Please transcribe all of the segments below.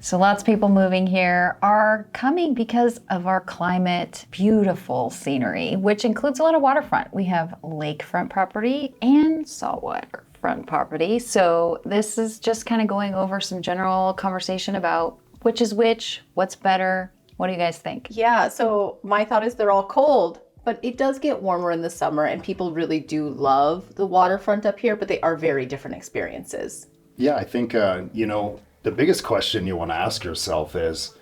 So lots of people moving here are coming because of our climate, beautiful scenery, which includes a lot of waterfront. We have lakefront property and saltwater front property. So this is just kind of going over some general conversation about which is which, what's better. What do you guys think? Yeah, so my thought is they're all cold, but it does get warmer in the summer and people really do love the waterfront up here, but they are very different experiences. Yeah, I think, the biggest question you want to ask yourself is,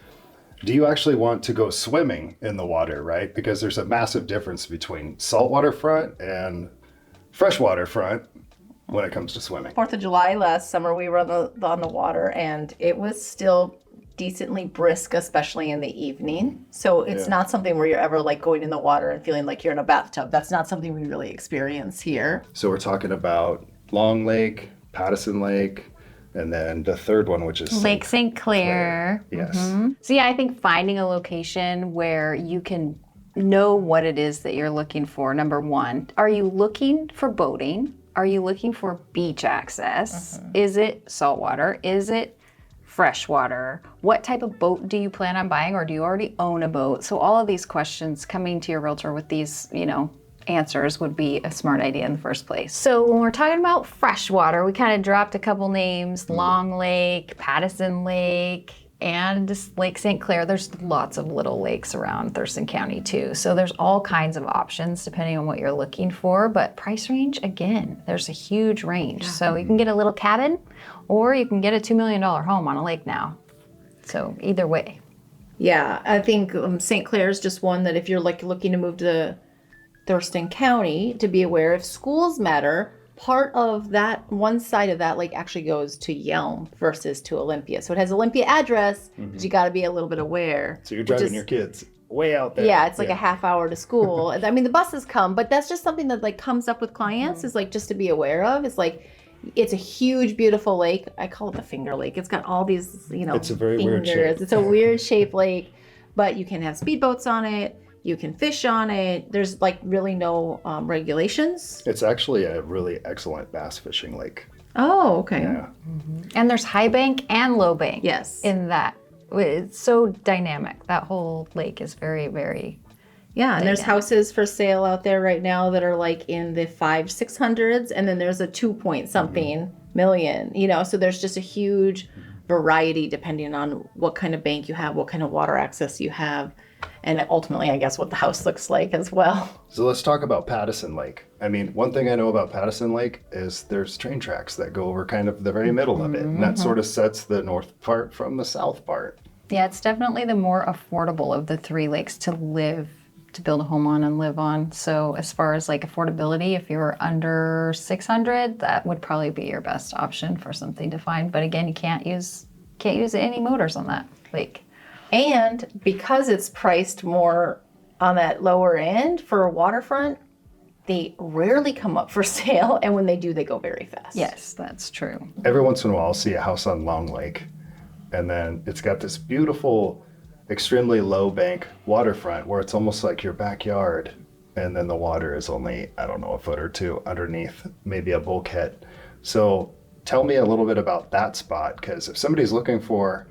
do you actually want to go swimming in the water, right? Because there's a massive difference between saltwater front and freshwater front when it comes to swimming. 4th of July last summer, we were on the water and it was still decently brisk, especially in the evening. So it's not something where you're ever like going in the water and feeling like you're in a bathtub. That's not something we really experience here. So we're talking about Long Lake, Pattison Lake, and then the third one, which is Lake St. Clair. Yes. So yeah, I think finding a location where you can know what it is that you're looking for. Number one, are you looking for boating? Are you looking for beach access? Is it saltwater? Is it freshwater? What type of boat do you plan on buying, or do you already own a boat? So all of these questions, coming to your realtor with these, answers would be a smart idea in the first place. So when we're talking about freshwater, we kind of dropped a couple names: Long Lake, Pattison Lake, and just Lake St. Clair. There's lots of little lakes around Thurston County too. So there's all kinds of options depending on what you're looking for. But price range, again, there's a huge range. Yeah. So you can get a little cabin or you can get a $2 million home on a lake now. So either way. Yeah, I think St. Clair is just one that if you're like looking to move to Thurston County, to be aware if schools matter, part of that, one side of that lake actually goes to Yelm versus to Olympia. So it has Olympia address, but you got to be a little bit aware. So you're driving your kids way out there. Yeah, it's like a half hour to school. I mean, the buses come, but that's just something that like comes up with clients is like just to be aware of. It's like, it's a huge, beautiful lake. I call it the finger lake. It's got all these, it's a very fingers. weird shape. It's a weird shaped lake, but you can have speedboats on it. You can fish on it. There's like really no regulations. It's actually a really excellent bass fishing lake. Oh, okay. Yeah. And there's high bank and low bank. Yes. In that. It's so dynamic. That whole lake is very, very Yeah, and there's houses for sale out there right now that are like in the 500-600s, and then there's a 2 something million, so there's just a huge variety depending on what kind of bank you have, what kind of water access you have, and ultimately, I guess, what the house looks like as well. So let's talk about Pattison Lake. I mean, one thing I know about Pattison Lake is there's train tracks that go over kind of the very middle of it, and that sort of sets the north part from the south part. Yeah, it's definitely the more affordable of the three lakes to build a home on and live on. So as far as like affordability, if you're under 600, that would probably be your best option for something to find. But again, you can't use any motors on that lake. And because it's priced more on that lower end for a waterfront, they rarely come up for sale. And when they do, they go very fast. Yes, that's true. Every once in a while, I'll see a house on Long Lake, and then it's got this beautiful, extremely low bank waterfront where it's almost like your backyard. And then the water is only, I don't know, a foot or two underneath, maybe a bulkhead. So tell me a little bit about that spot, because if somebody's looking for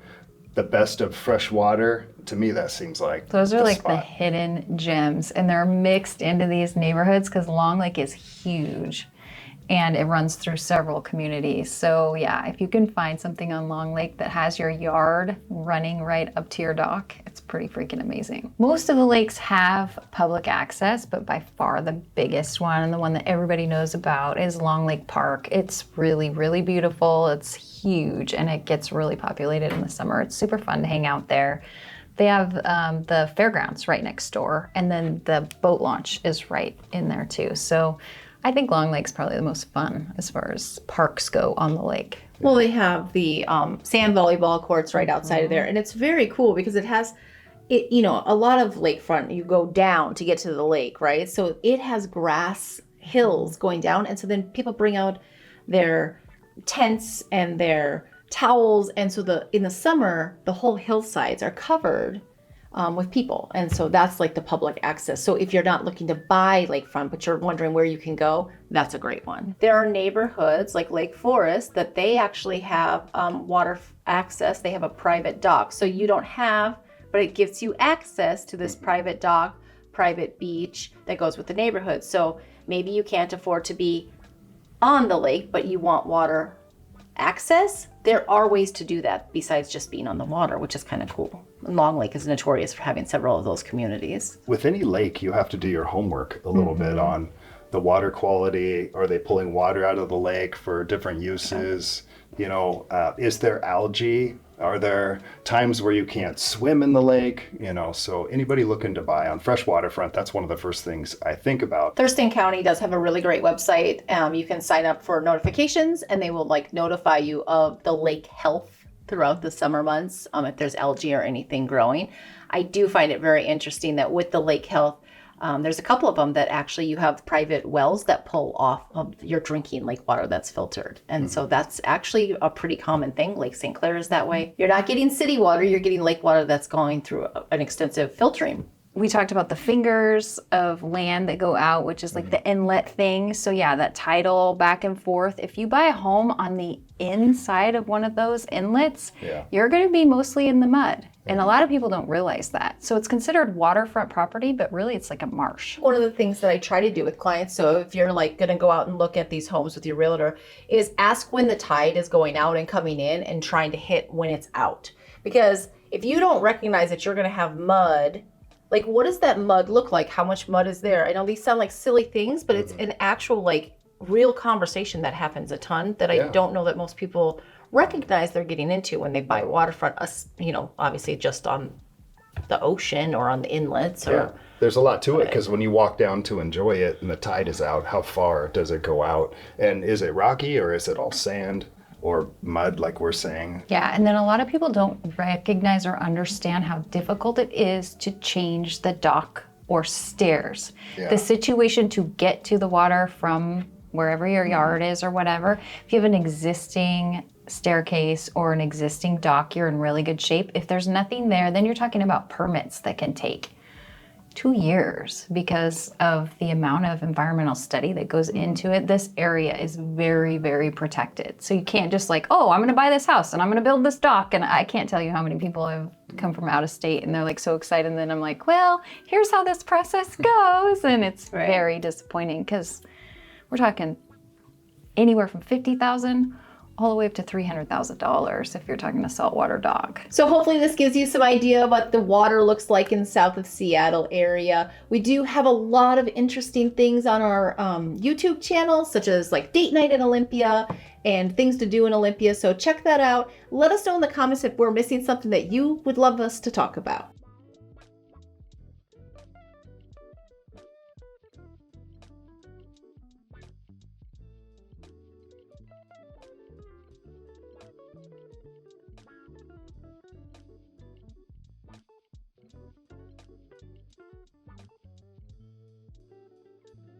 the best of fresh water, to me that seems like those are like spot. the hidden gems, and they're mixed into these neighborhoods because Long Lake is huge and it runs through several communities. So yeah, if you can find something on Long Lake that has your yard running right up to your dock, it's pretty freaking amazing. Most of the lakes have public access, but by far the biggest one and the one that everybody knows about is Long Lake Park. It's really, really beautiful. It's huge and it gets really populated in the summer. It's super fun to hang out there. They have the fairgrounds right next door, and then the boat launch is right in there too. So I think Long Lake's probably the most fun as far as parks go on the lake. Well, they have the sand volleyball courts right outside of there, and it's very cool because it has, a lot of lakefront, you go down to get to the lake, right? So it has grass hills going down, and so then people bring out their tents and their towels, and so in the summer, the whole hillsides are covered with people. And so that's like the public access. So if you're not looking to buy lakefront, but you're wondering where you can go, that's a great one. There are neighborhoods like Lake Forest that they actually have water access. They have a private dock. So you don't have, but it gives you access to this private dock, private beach that goes with the neighborhood. So maybe you can't afford to be on the lake, but you want water access. There are ways to do that besides just being on the water, which is kind of cool. Long Lake is notorious for having several of those communities. With any lake, you have to do your homework a little bit on the water quality. Are they pulling water out of the lake for different uses? You know, is there algae? Are there times where you can't swim in the lake? You know, so anybody looking to buy on fresh waterfront, that's one of the first things I think about. Thurston County does have a really great website. You can sign up for notifications and they will like notify you of the lake health throughout the summer months, if there's algae or anything growing. I do find it very interesting that with the lake health, there's a couple of them that actually you have private wells that pull off of your drinking lake water that's filtered. And so that's actually a pretty common thing. Lake St. Clair is that way. You're not getting city water, you're getting lake water that's going through an extensive filtering. We talked about the fingers of land that go out, which is like the inlet thing. So yeah, that tidal back and forth. If you buy a home on the inside of one of those inlets, you're going to be mostly in the mud. And a lot of people don't realize that. So it's considered waterfront property, but really it's like a marsh. One of the things that I try to do with clients, so if you're like going to go out and look at these homes with your realtor, is ask when the tide is going out and coming in and trying to hit when it's out. Because if you don't recognize that you're going to have mud, like what does that mud look like? How much mud is there? I know these sound like silly things, but it's an actual like real conversation that happens a ton that I don't know that most people recognize they're getting into when they buy waterfront, you know, obviously just on the ocean or on the inlets. Or, there's a lot to it because when you walk down to enjoy it and the tide is out, how far does it go out? And is it rocky or is it all sand or mud like we're saying? Yeah, and then a lot of people don't recognize or understand how difficult it is to change the dock or stairs. The situation to get to the water from wherever your yard is or whatever, if you have an existing staircase or an existing dock, you're in really good shape. If there's nothing there, then you're talking about permits that can take 2 years because of the amount of environmental study that goes into it. This area is very, very protected. So you can't just like, oh, I'm going to buy this house and I'm going to build this dock. And I can't tell you how many people have come from out of state and they're like so excited. And then I'm like, well, here's how this process goes. And it's very disappointing because we're talking anywhere from $50,000 all the way up to $300,000 if you're talking a saltwater dock. So hopefully this gives you some idea of what the water looks like in the south of Seattle area. We do have a lot of interesting things on our YouTube channel, such as like date night in Olympia and things to do in Olympia. So check that out. Let us know in the comments if we're missing something that you would love us to talk about.